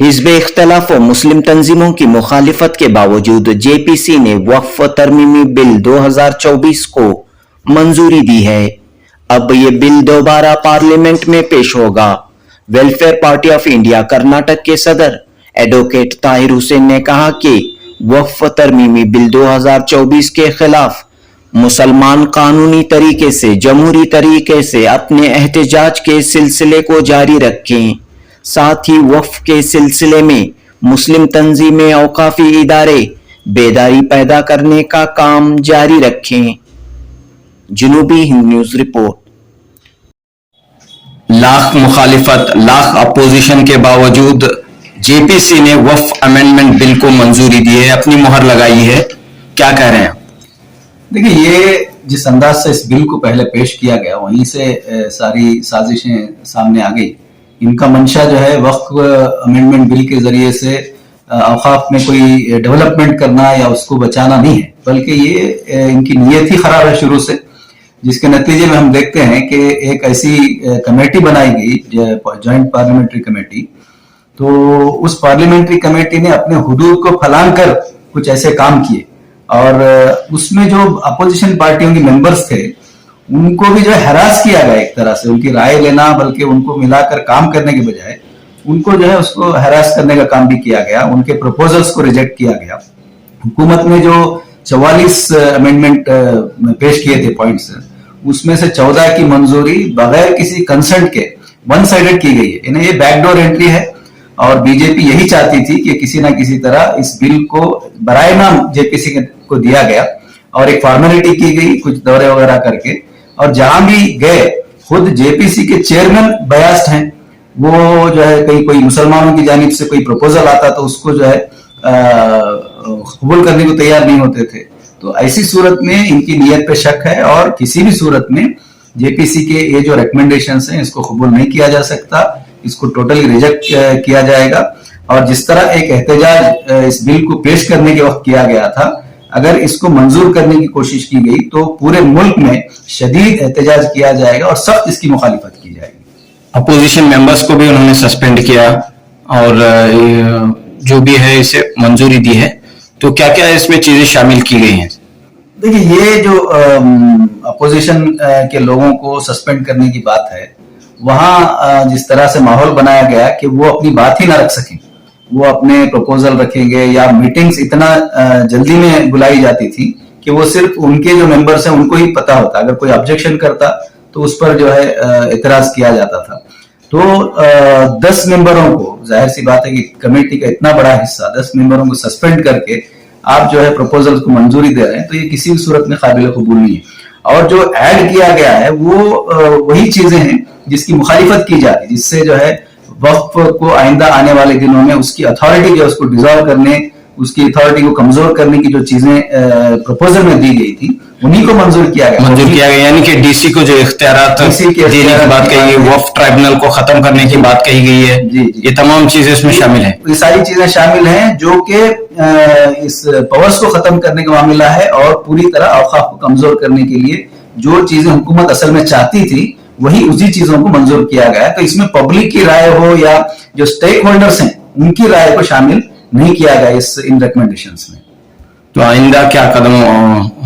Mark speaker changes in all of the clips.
Speaker 1: हिज़्ब इख्तिलाफ और मुस्लिम तंजीमों की मुखालिफत के बावजूद JPC ने वक्फ तरमीमी बिल 2024 को मंजूरी दी है। अब ये बिल दोबारा पार्लियामेंट में पेश होगा। Welfare party of India Karnataka के सदर एडवोकेट ताहिर हुसैन ने कहा कि वक्फ तरमीमी बिल 2024 के खिलाफ मुसलमान कानूनी तरीके से जमहूरी तरीके से अपने एहतजाज के सिलसिले को जारी रखें। साथ ही वक्फ के सिलसिले में मुस्लिम तंजीमें औकाफी इदारे बेदारी पैदा करने का काम जारी रखें। जनूबी हिंद न्यूज रिपोर्ट। लाख मुखालिफत, लाख अपोजिशन के बावजूद JPC ने वक्फ अमेंडमेंट बिल को मंजूरी दी है, अपनी मुहर लगाई है। क्या कह रहे हैं?
Speaker 2: देखिए, ये जिस अंदाज से इस बिल को पहले पेश किया गया वहीं से सारी साजिशें सामने आ गई। इनका मंशा जो है वक्फ अमेंडमेंट बिल के जरिए से औकाफ में कोई डेवलपमेंट करना या उसको बचाना नहीं है, बल्कि ये इनकी नीयत ही खराब है शुरू से, जिसके नतीजे में हम देखते हैं कि एक ऐसी कमेटी बनाई गई, जॉइंट पार्लियामेंट्री कमेटी। तो उस पार्लियामेंट्री कमेटी ने अपने हुदूद को फलांग कर कुछ ऐसे काम किए और उसमें जो अपोजिशन पार्टियों के मेंबर्स थे उनको भी जो है हरास किया गया एक तरह से, उनकी राय लेना बल्कि उनको मिलाकर काम करने के बजाय उनको जो है उसको हरास करने का काम भी किया गया। उनके प्रपोजल्स को रिजेक्ट किया गया। हुकूमत ने जो 44 अमेंडमेंट पेश किए थे पॉइंट्स, उसमें से 14 की मंजूरी बगैर किसी कंसर्ट के वन साइडेड की गई है। इन्हें ये बैकडोर एंट्री है और बीजेपी यही चाहती थी कि किसी ना किसी तरह इस बिल को बराए नाम JPC को दिया गया और एक फॉर्मेलिटी की गई कुछ दौरे वगैरह करके, और जहां भी गए खुद JPC के चेयरमैन बयास्ड हैं। वो जो है कहीं कोई मुसलमानों की जानिब से कोई प्रपोजल आता तो उसको जो है कबूल करने को तैयार नहीं होते थे। तो ऐसी सूरत में इनकी नीयत पे शक है और किसी भी सूरत में JPC के ये जो रिकमेंडेशंस हैं इसको कबूल नहीं किया जा सकता, इसको टोटली रिजेक्ट किया जाएगा। और जिस तरह एक एहतजाज इस बिल को पेश करने के वक्त किया गया था, अगर इसको मंजूर करने की कोशिश की गई तो पूरे मुल्क में शदीद एहतजाज किया जाएगा और सख्त इसकी मुखालिफत की जाएगी।
Speaker 1: अपोजिशन मेंबर्स को भी उन्होंने सस्पेंड किया और जो भी है इसे मंजूरी दी है। तो क्या क्या इसमें चीजें शामिल की गई हैं?
Speaker 2: देखिए, ये जो अपोजिशन के लोगों को सस्पेंड करने की बात है, वहां जिस तरह से माहौल बनाया गया कि वो अपनी बात ही ना रख सकें, वो अपने प्रपोजल रखेंगे या मीटिंग्स इतना जल्दी में बुलाई जाती थी कि वो सिर्फ उनके जो मेंबर्स हैं उनको ही पता होता, अगर कोई ऑब्जेक्शन करता तो उस पर जो है एतराज किया जाता था। तो 10 मेंबरों को, जाहिर सी बात है कि कमेटी का इतना बड़ा हिस्सा 10 मेंबरों को सस्पेंड करके आप जो है प्रपोजल्स को मंजूरी दे रहे हैं, तो ये किसी भी सूरत में काबिल कबूल नहीं है। और जो ऐड किया गया है वो वही चीजें हैं जिसकी मुखालिफत की जा रही है, जिससे जो है वक्फ को आइंदा आने वाले दिनों में उसकी अथॉरिटी जो है उसको डिसॉल्व करने, उसकी अथॉरिटी को कमजोर करने की जो चीजें प्रपोजल में दी गई थी उन्हीं को मंजूर किया गया।
Speaker 1: यानी कि DC को जो इख्तियारात देने की बात कही गई, वक्फ ट्राइब्यूनल को खत्म करने की बात कही गई है, ये तमाम चीजें इसमें शामिल हैं।
Speaker 2: ये सारी चीजें शामिल हैं जो कि इस पावर्स को खत्म करने का मामला है और पूरी तरह औकाफ को कमजोर करने के लिए जो चीजें हुकूमत असल में चाहती थी वही उसी चीजों को मंजूर किया गया। तो इसमें पब्लिक की राय हो या जो स्टेक होल्डर्स हैं उनकी राय को शामिल नहीं किया गया इन रिकमेंडेशंस में।
Speaker 1: तो आइंदा क्या कदम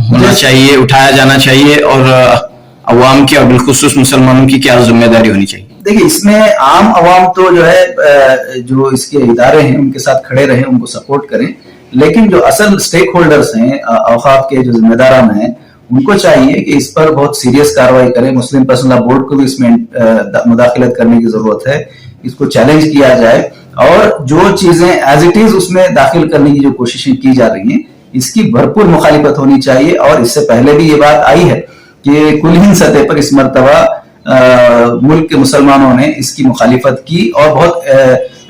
Speaker 1: होना चाहिए, उठाया जाना चाहिए और अवाम की और बिलखुसूस मुसलमानों की क्या जिम्मेदारी होनी चाहिए?
Speaker 2: देखिए, इसमें आम अवाम तो जो है जो इसके इदारे हैं उनके साथ खड़े रहें, उनको सपोर्ट करें, लेकिन जो असल स्टेक होल्डर्स हैं, औकाफ के जो जिम्मेदारान हैं, उनको चाहिए कि इस पर बहुत सीरियस कार्रवाई करें। मुस्लिम पर्सनल लॉ बोर्ड को भी इसमें मुदाखलत करने की जरूरत है, इसको चैलेंज किया जाए और जो चीजें एज इट इज उसमें दाखिल करने की जो कोशिशें की जा रही हैं इसकी भरपूर मुखालिफत होनी चाहिए। और इससे पहले भी ये बात आई है कि कुलहीन सतह पर इस मर्तबा मुल्क के मुसलमानों ने इसकी मुखालिफत की और बहुत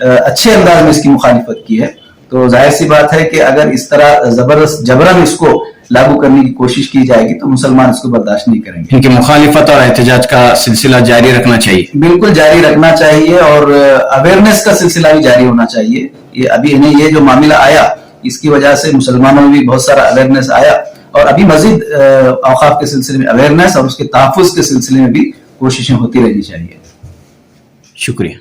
Speaker 2: अच्छे अंदाज में इसकी मुखालिफत की है। तो जाहिर सी बात है कि अगर इस तरह जबरदस्त जबरन इसको लागू करने की कोशिश की जाएगी तो मुसलमान इसको बर्दाश्त नहीं करेंगे।
Speaker 1: क्योंकि मुखालिफत और एहतजाज का सिलसिला जारी रखना चाहिए।
Speaker 2: बिल्कुल जारी रखना चाहिए और अवेयरनेस का सिलसिला भी जारी होना चाहिए। ये अभी इन्हें ये जो मामला आया इसकी वजह से मुसलमानों में भी बहुत सारा अवेयरनेस आया और अभी मजीद औकाफ के सिलसिले में अवेयरनेस और उसके तहफ़्फ़ुज़ के सिलसिले में भी कोशिशें होती रहनी चाहिए।
Speaker 1: शुक्रिया।